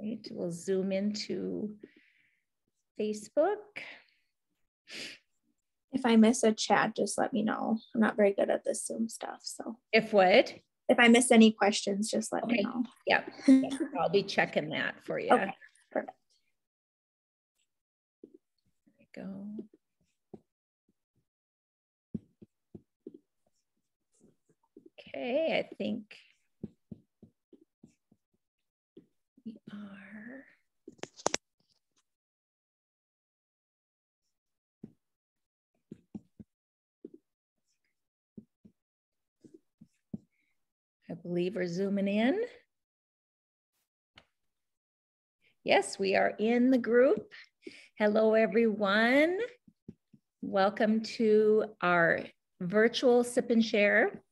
Right, we'll zoom into Facebook. If I miss a chat, just let me know. I'm not very good at this Zoom stuff. So if what? If I miss any questions, just let me know. Yep. I'll be checking that for you. Okay, perfect. There we go. Okay, I think we are. I believe we're zooming in. Yes, we are in the group. Hello, everyone. Welcome to our virtual sip and share.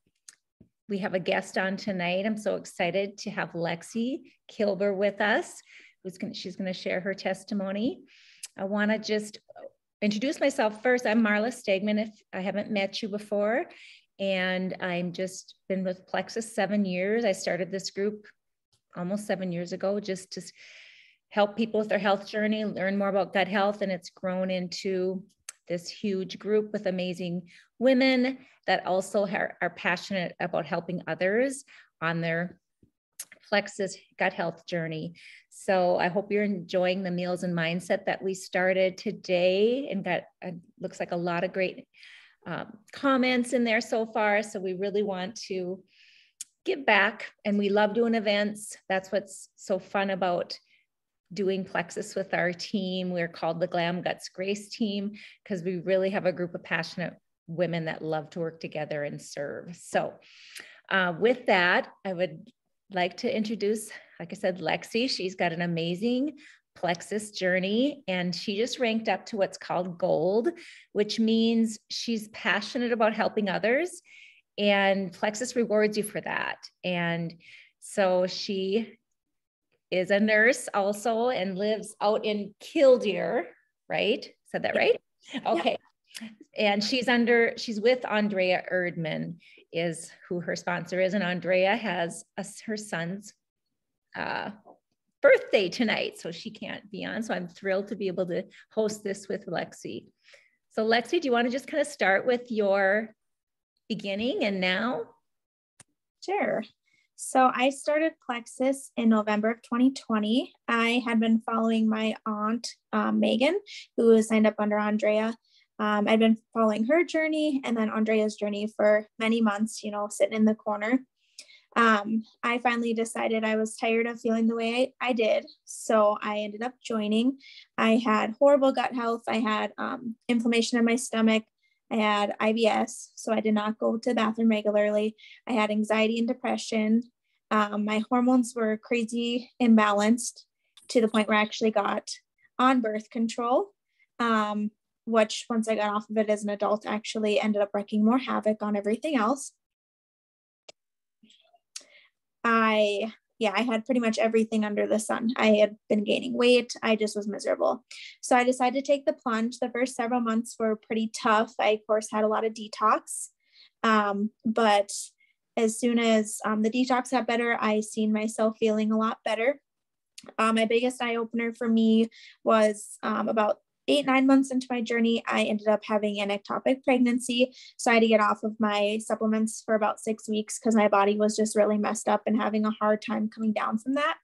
We have a guest on tonight. I'm so excited to have Lexie Kilber with us. She's going to share her testimony. I want to just introduce myself first. I'm Marla Stegman, if I haven't met you before. And I'm just been with Plexus 7 years. I started this group almost 7 years ago just to help people with their health journey, learn more about gut health. And it's grown into this huge group with amazing women that also are passionate about helping others on their Plexus gut health journey. So I hope you're enjoying the meals and mindset that we started today and got, looks like a lot of great comments in there so far. So we really want to give back, and we love doing events. That's what's so fun about doing Plexus with our team. We're called the Glam Guts Grace team because we really have a group of passionate women that love to work together and serve. So with that, I would like to introduce, like I said, Lexie. She's got an amazing Plexus journey, and she just ranked up to what's called gold, which means she's passionate about helping others, and Plexus rewards you for that. And so she is a nurse also and lives out in Killdeer, right? Said that right? Okay. Yep. And she's with Andrea Erdman is who her sponsor is. And Andrea has her son's birthday tonight, so she can't be on. So I'm thrilled to be able to host this with Lexie. So Lexie, do you want to just kind of start with your beginning and now? Sure. So I started Plexus in November of 2020. I had been following my aunt, Megan, who was signed up under Andrea. I'd been following her journey and then Andrea's journey for many months, you know, sitting in the corner. I finally decided I was tired of feeling the way I did. So I ended up joining. I had horrible gut health. I had inflammation in my stomach. I had IBS, so I did not go to the bathroom regularly. I had anxiety and depression. My hormones were crazy imbalanced to the point where I actually got on birth control, which once I got off of it as an adult actually ended up wreaking more havoc on everything else. I had pretty much everything under the sun. I had been gaining weight. I just was miserable. So I decided to take the plunge. The first several months were pretty tough. I, of course, had a lot of detox. But as soon as the detox got better, I seen myself feeling a lot better. My biggest eye opener for me was about 8-9 months into my journey, I ended up having an ectopic pregnancy. So I had to get off of my supplements for about 6 weeks because my body was just really messed up and having a hard time coming down from that.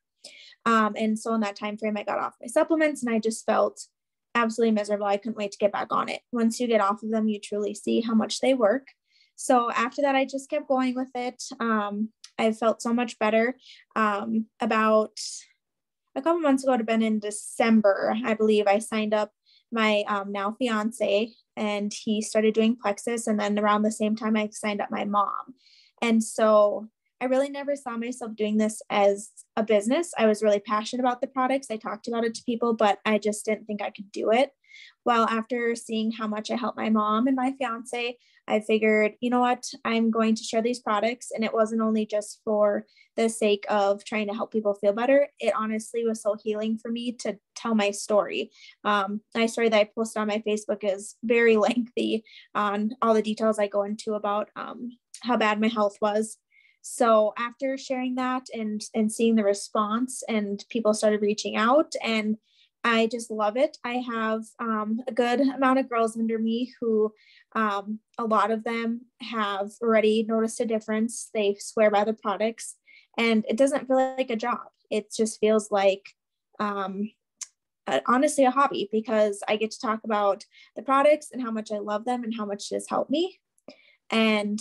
And so in that time frame, I got off my supplements and I just felt absolutely miserable. I couldn't wait to get back on it. Once you get off of them, you truly see how much they work. So after that, I just kept going with it. I felt so much better. About a couple months ago, it had been in December, I believe, I signed up my now fiance, and he started doing Plexus. And then around the same time, I signed up my mom. And so I really never saw myself doing this as a business. I was really passionate about the products. I talked about it to people, but I just didn't think I could do it. Well, after seeing how much I helped my mom and my fiance, I figured, you know what, I'm going to share these products. And it wasn't only just for the sake of trying to help people feel better. It honestly was so healing for me to tell my story. My story that I posted on my Facebook is very lengthy on all the details I go into about how bad my health was. So after sharing that and seeing the response, and people started reaching out, and I just love it. I have a good amount of girls under me who a lot of them have already noticed a difference. They swear by the products, and it doesn't feel like a job. It just feels like honestly a hobby, because I get to talk about the products and how much I love them and how much it has helped me. And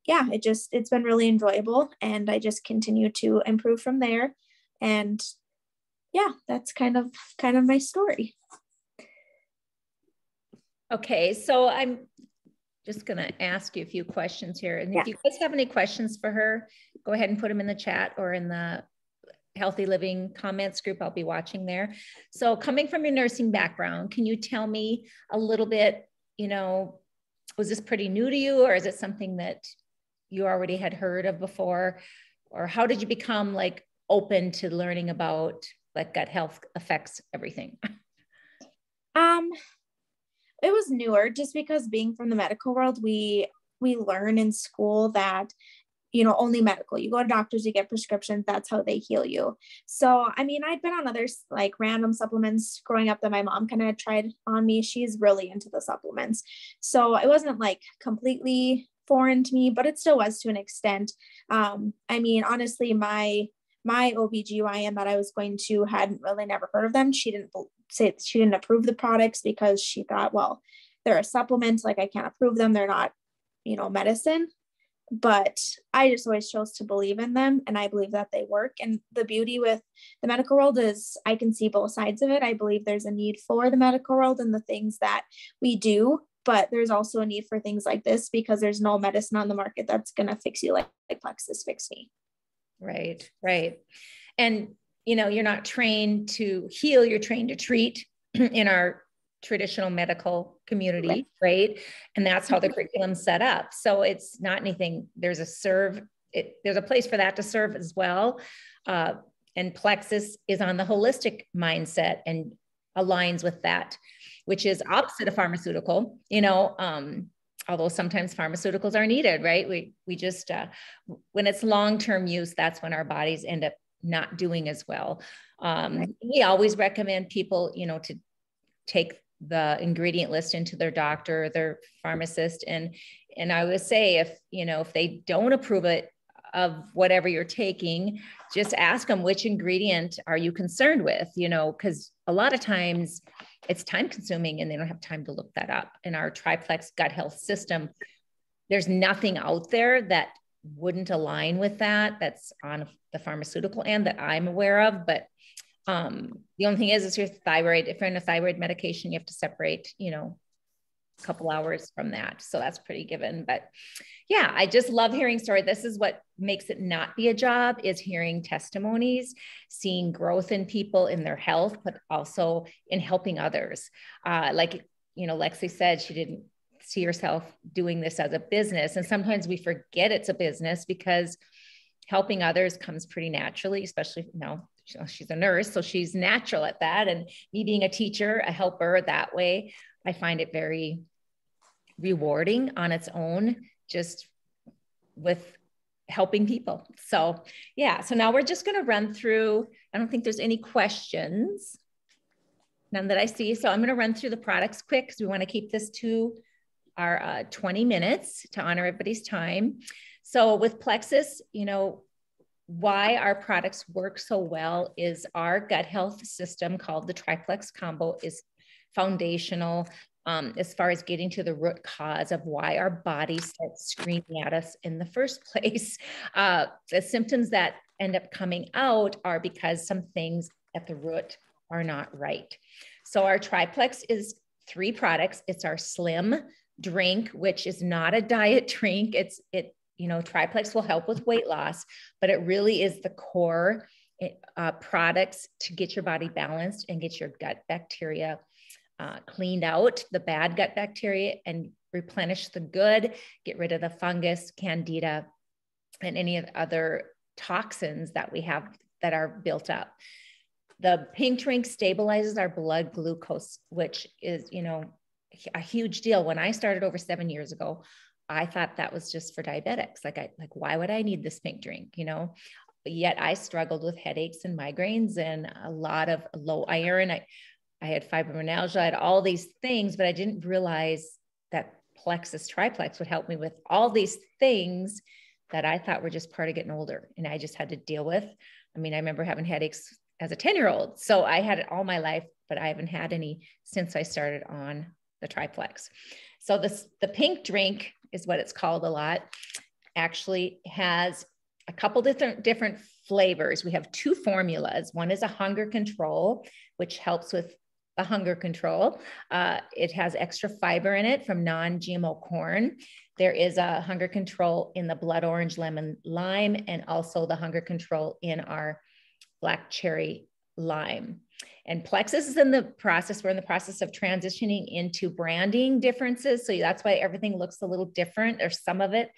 yeah, it's been really enjoyable, and I just continue to improve from there. And yeah, that's kind of my story. Okay, so I'm just going to ask you a few questions here. And if you guys have any questions for her, go ahead and put them in the chat or in the Healthy Living comments group. I'll be watching there. So coming from your nursing background, can you tell me a little bit, was this pretty new to you, or is it something that you already had heard of before? Or how did you become like open to learning about like gut health affects everything? It was newer, just because being from the medical world, we learn in school that, only medical, you go to doctors, you get prescriptions, that's how they heal you. So, I mean, I'd been on other like random supplements growing up that my mom kind of tried on me. She's really into the supplements. So it wasn't like completely foreign to me, but it still was to an extent. I mean, honestly, my OBGYN that I was going to hadn't really never heard of them. She didn't approve the products because she thought, well, they're a supplement, like I can't approve them. They're not, medicine. But I just always chose to believe in them, and I believe that they work. And the beauty with the medical world is I can see both sides of it. I believe there's a need for the medical world and the things that we do, but there's also a need for things like this, because there's no medicine on the market that's going to fix you like Plexus fixed me. Right. And, you're not trained to heal, you're trained to treat in our traditional medical community, right? And that's how the curriculum's set up. So it's not anything, there's a place for that to serve as well. And Plexus is on the holistic mindset and aligns with that, which is opposite of pharmaceutical, although sometimes pharmaceuticals are needed, right? We just, when it's long-term use, that's when our bodies end up not doing as well. We always recommend people, to take the ingredient list into their doctor, their pharmacist. And I would say if they don't approve it of whatever you're taking, just ask them, which ingredient are you concerned with? Because a lot of times it's time consuming and they don't have time to look that up. In our triplex gut health system, there's nothing out there that wouldn't align with that. That's on the pharmaceutical end that I'm aware of. But the only thing is your thyroid. If you're on a thyroid medication, you have to separate, a couple hours from that. So that's pretty given. But yeah, I just love hearing stories. This is what makes it not be a job, is hearing testimonies, seeing growth in people in their health, but also in helping others. Lexie said she didn't see herself doing this as a business. And sometimes we forget it's a business, because helping others comes pretty naturally, especially she's a nurse, so she's natural at that. And me being a teacher, a helper that way, I find it very rewarding on its own, just with helping people. So yeah, so now we're just going to run through, I don't think there's any questions, none that I see. So I'm going to run through the products quick, because we want to keep this to our 20 minutes to honor everybody's time. So with Plexus, why our products work so well is our gut health system called the triplex combo is foundational as far as getting to the root cause of why our body starts screaming at us in the first place. The symptoms that end up coming out are because some things at the root are not right. So our triplex is 3 products. It's our slim drink, which is not a diet drink. Triplex will help with weight loss, but it really is the core products to get your body balanced and get your gut bacteria cleaned out, the bad gut bacteria, and replenish the good, get rid of the fungus, candida, and any of the other toxins that we have that are built up. The pink drink stabilizes our blood glucose, which is, a huge deal. When I started over 7 years ago, I thought that was just for diabetics. Like why would I need this pink drink? You know, but yet I struggled with headaches and migraines and a lot of low iron. I had fibromyalgia, I had all these things, but I didn't realize that Plexus Triplex would help me with all these things that I thought were just part of getting older. And I just had to deal with. I mean, I remember having headaches as a 10-year-old. So I had it all my life, but I haven't had any since I started on the Triplex. So the pink drink is what it's called a lot, actually has a couple different flavors. We have 2 formulas. One is a hunger control, which helps with the hunger control. It has extra fiber in it from non-GMO corn. There is a hunger control in the blood orange, lemon, lime, and also the hunger control in our black cherry lime. And Plexus is in the process, we're in the process of transitioning into branding differences. So that's why everything looks a little different, or some of it,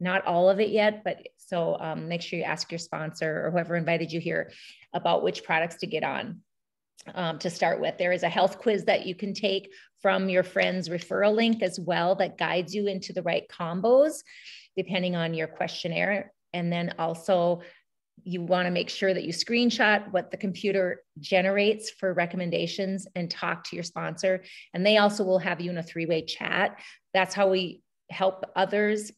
not all of it yet. But so make sure you ask your sponsor or whoever invited you here about which products to get on. To start with, there is a health quiz that you can take from your friend's referral link as well that guides you into the right combos depending on your questionnaire. And then also you want to make sure that you screenshot what the computer generates for recommendations and talk to your sponsor. And they also will have you in a 3-way chat. That's how we help others,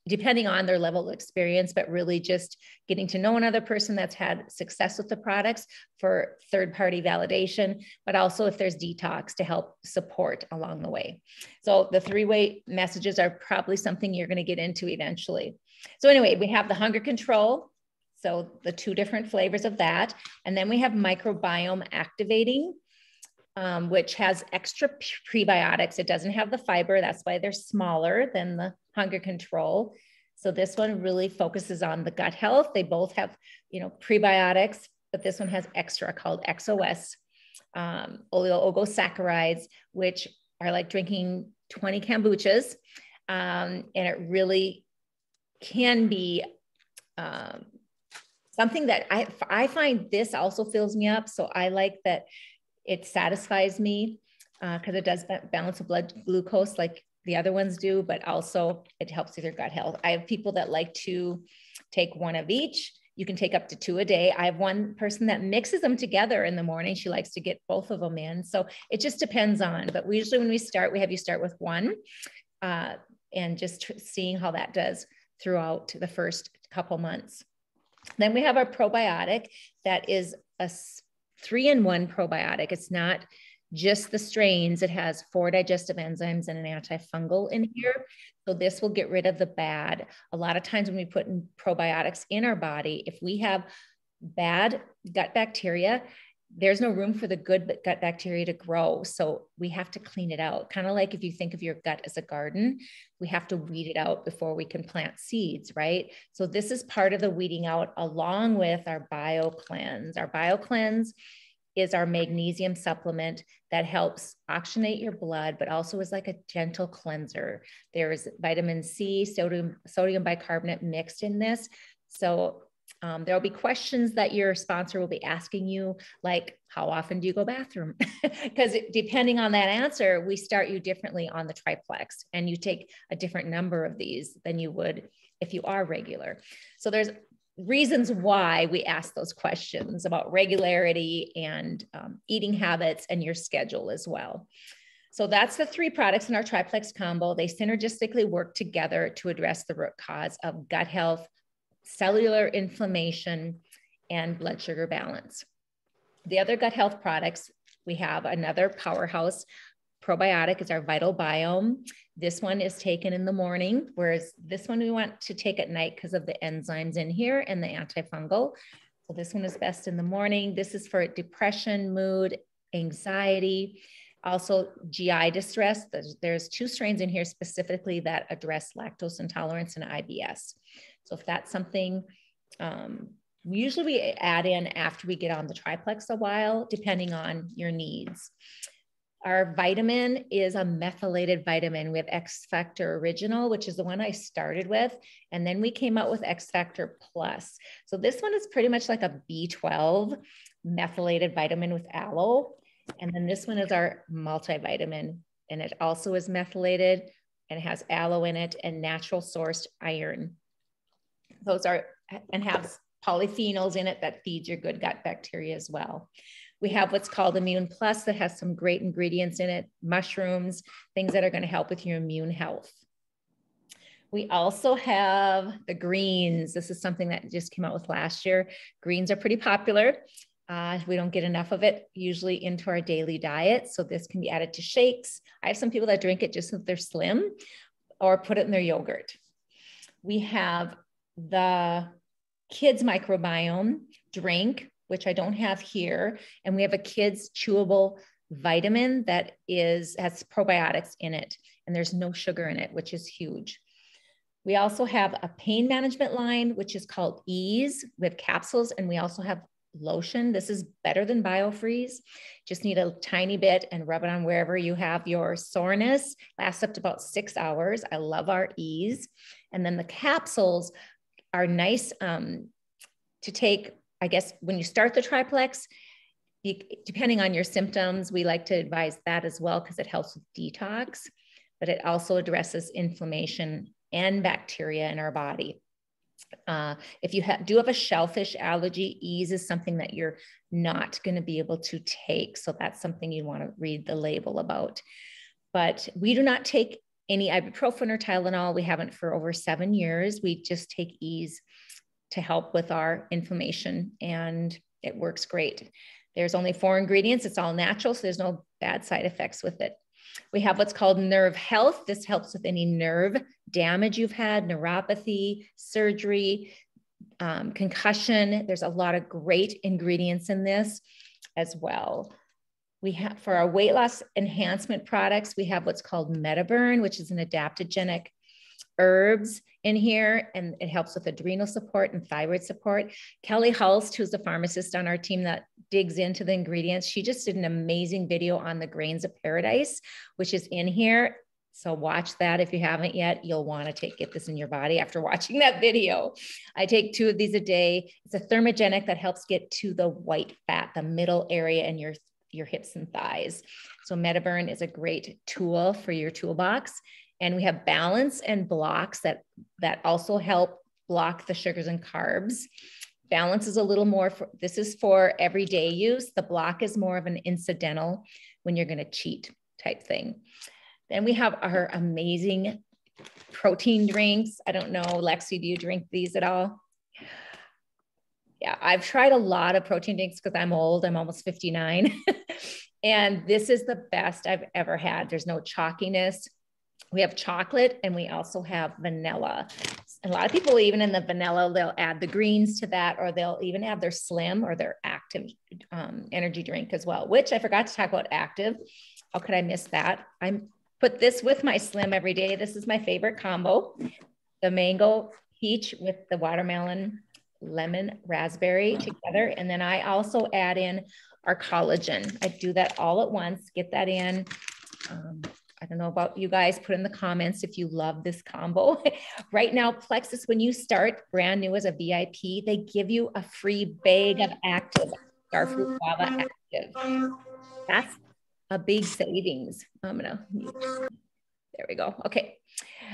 depending on their level of experience, but really just getting to know another person that's had success with the products for third-party validation, but also if there's detox to help support along the way. So the 3-way messages are probably something you're going to get into eventually. So anyway, we have the hunger control. So the 2 different flavors of that. And then we have microbiome activating, which has extra prebiotics. It doesn't have the fiber. That's why they're smaller than the hunger control. So this one really focuses on the gut health. They both have, you know, prebiotics, but this one has extra called XOS, oligosaccharides, which are like drinking 20 kombuchas. And it really can be something that I find this also fills me up. So I like that it satisfies me because it does balance the blood glucose like the other ones do, but also it helps with your gut health. I have people that like to take 1 of each. You can take up to 2 a day. I have one person that mixes them together in the morning. She likes to get both of them in. So it just depends on, but we usually, when we start, we have you start with 1 and just seeing how that does throughout the first couple months. Then we have our probiotic that is a 3-in-1 probiotic. It's not just the strains. It has 4 digestive enzymes and an antifungal in here. So this will get rid of the bad. A lot of times when we put in probiotics in our body, if we have bad gut bacteria, there's no room for the good gut bacteria to grow. So we have to clean it out. Kind of like if you think of your gut as a garden, we have to weed it out before we can plant seeds, right? So this is part of the weeding out along with our BioCleanse. Our BioCleanse is our magnesium supplement that helps oxygenate your blood, but also is like a gentle cleanser. There is vitamin C, sodium bicarbonate mixed in this. So there'll be questions that your sponsor will be asking you, like, how often do you go bathroom? Because depending on that answer, we start you differently on the Triplex, and you take a different number of these than you would if you are regular. So there's reasons why we ask those questions about regularity and eating habits and your schedule as well. So that's the 3 products in our Triplex combo. They synergistically work together to address the root cause of gut health, cellular inflammation, and blood sugar balance. The other gut health products, we have another powerhouse probiotic is our Vital Biome. This one is taken in the morning, whereas this one we want to take at night because of the enzymes in here and the antifungal. So this one is best in the morning. This is for depression, mood, anxiety, also GI distress. There's 2 strains in here specifically that address lactose intolerance and IBS. So if that's something, usually we add in after we get on the Triplex a while, depending on your needs. Our vitamin is a methylated vitamin. We have X Factor Original, which is the one I started with. And then we came out with X Factor Plus. So this one is pretty much like a B12 methylated vitamin with aloe. And then this one is our multivitamin, and it also is methylated and it has aloe in it and natural sourced iron. Those are, and have polyphenols in it that feeds your good gut bacteria as well. We have what's called Immune Plus that has some great ingredients in it, mushrooms, things that are going to help with your immune health. We also have the greens. This is something that just came out with last year. Greens are pretty popular. We don't get enough of it usually into our daily diet. So this can be added to shakes. I have some people that drink it just so they're slim, or put it in their yogurt. We have the kids microbiome drink, which I don't have here. And we have a kids chewable vitamin that has probiotics in it, and there's no sugar in it, which is huge. We also have a pain management line, which is called Ease with capsules. And we also have lotion. This is better than BioFreeze. Just need a tiny bit and rub it on wherever you have your soreness. Lasts up to about 6 hours. I love our Ease. And then the capsules are nice to take, I guess, when you start the triplex, depending on your symptoms, we like to advise that as well because it helps with detox, but it also addresses inflammation and bacteria in our body. If you do have a shellfish allergy, Ease is something that you're not going to be able to take. So that's something you want to read the label about. But we do not take any ibuprofen or Tylenol. We haven't for over 7 years. We just take Ease to help with our inflammation, and it works great. There's only 4 ingredients. It's all natural, so there's no bad side effects with it. We have what's called Nerve Health. This helps with any nerve damage you've had, neuropathy, surgery, concussion. There's a lot of great ingredients in this as well. We have, for our weight loss enhancement products, we have what's called MetaBurn, which is an adaptogenic herbs in here, and it helps with adrenal support and thyroid support. Kelly Hulst, who's the pharmacist on our team that digs into the ingredients, she just did an amazing video on the grains of paradise, which is in here. So watch that. If you haven't yet, you'll want to get this in your body after watching that video. I take 2 of these a day. It's a thermogenic that helps get to the white fat, the middle area in your hips and thighs. So MetaBurn is a great tool for your toolbox. And we have Balance and Blocks that also help block the sugars and carbs. Balance is a little more, this is for everyday use. The Block is more of an incidental when you're going to cheat type thing. Then we have our amazing protein drinks. I don't know, Lexie, do you drink these at all? Yeah, I've tried a lot of protein drinks because I'm old. I'm almost 59. And this is the best I've ever had. There's no chalkiness. We have chocolate, and we also have vanilla. And a lot of people, even in the vanilla, they'll add the greens to that, or they'll even add their slim or their active energy drink as well, which I forgot to talk about active. How could I miss that? I put this with my slim every day. This is my favorite combo, the mango peach with the watermelon, lemon, raspberry together. And then I also add in our collagen. I do that all at once, get that in. I don't know about you guys, put in the comments if you love this combo. Right now, Plexus, when you start brand new as a VIP, they give you a free bag of active, Starfruit Guava Active. That's a big savings. There we go. Okay.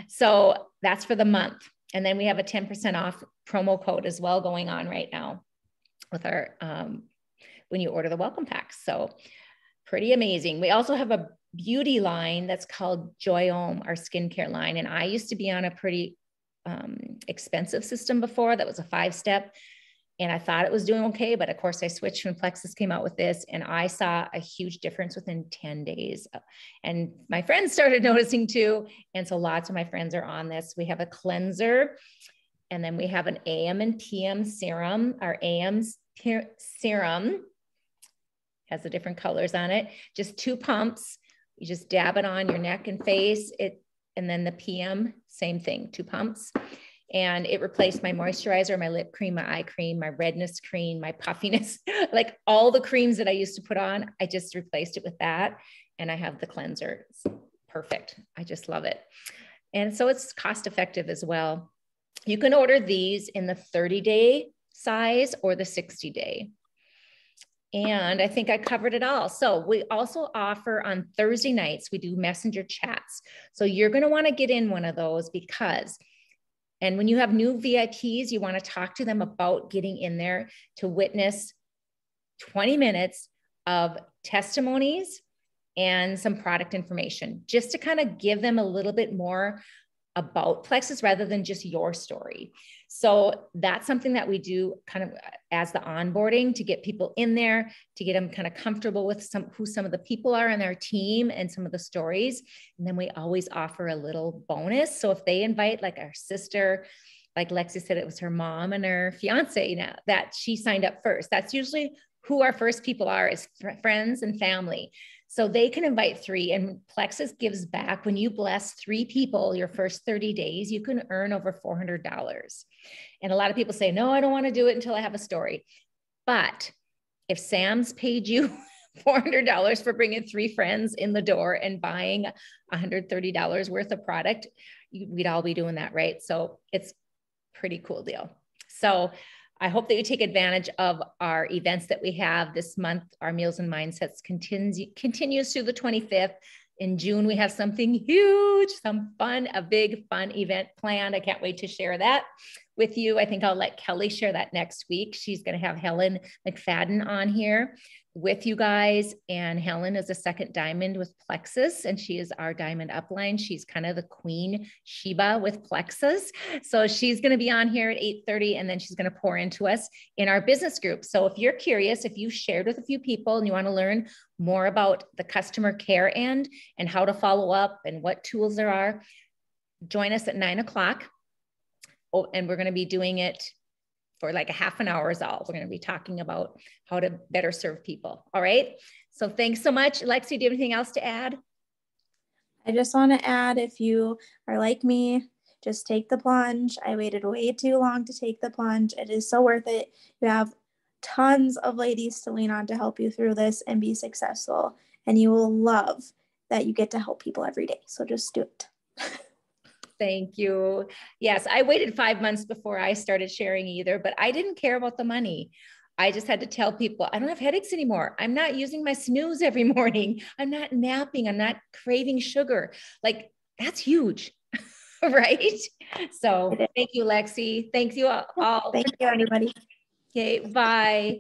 So that's for the month. And then we have a 10% off promo code as well going on right now with our, when you order the welcome pack. So pretty amazing. We also have a beauty line that's called Joyome, our skincare line. And I used to be on a pretty expensive system before that was a 5-step. And I thought it was doing okay. But of course I switched when Plexus came out with this, and I saw a huge difference within 10 days. And my friends started noticing too. And so lots of my friends are on this. We have a cleanser, and then we have an AM and PM serum. Our AM serum has the different colors on it. Just 2 pumps. You just dab it on your neck and face. And then the PM, same thing, 2 pumps. And it replaced my moisturizer, my lip cream, my eye cream, my redness cream, my puffiness, like all the creams that I used to put on. I just replaced it with that. And I have the cleanser. It's perfect. I just love it. And so it's cost effective as well. You can order these in the 30-day size or the 60-day. And I think I covered it all. So we also offer on Thursday nights, we do messenger chats. So you're going to want to get in one of those because, and when you have new VIPs, you want to talk to them about getting in there to witness 20 minutes of testimonies and some product information, just to kind of give them a little bit more about Plexus rather than just your story. So that's something that we do kind of as the onboarding to get people in there, to get them kind of comfortable with who some of the people are on their team and some of the stories. And then we always offer a little bonus. So if they invite like our sister, like Lexie said, it was her mom and her fiance now that she signed up first. That's usually who our first people are, is friends and family. So they can invite 3, and Plexus gives back. When you bless 3 people your first 30 days, you can earn over $400. And a lot of people say, no, I don't want to do it until I have a story. But if Sam's paid you $400 for bringing 3 friends in the door and buying $130 worth of product, we'd all be doing that, right? So it's a pretty cool deal. So I hope that you take advantage of our events that we have this month. Our Meals and Mindsets continues through the 25th. In June, we have something huge, a big fun event planned. I can't wait to share that with you. I think I'll let Kelly share that next week. She's going to have Helen McFadden on here with you guys. And Helen is a second diamond with Plexus, and she is our diamond upline. She's kind of the queen Sheba with Plexus. So she's going to be on here at 8:30, and then she's going to pour into us in our business group. So if you're curious, if you shared with a few people and you want to learn more about the customer care end and how to follow up and what tools there are, join us at 9 o'clock. Oh, and we're going to be doing it for like a half an hour is all. We're going to be talking about how to better serve people. All right. So thanks so much. Lexie, do you have anything else to add? I just want to add, if you are like me, just take the plunge. I waited way too long to take the plunge. It is so worth it. You have tons of ladies to lean on to help you through this and be successful. And you will love that you get to help people every day. So just do it. Thank you. Yes, I waited 5 months before I started sharing either, but I didn't care about the money. I just had to tell people, I don't have headaches anymore. I'm not using my snooze every morning. I'm not napping. I'm not craving sugar. Like, that's huge, right? So thank you, Lexie. Thank you all. Thank you, everybody. Okay, bye.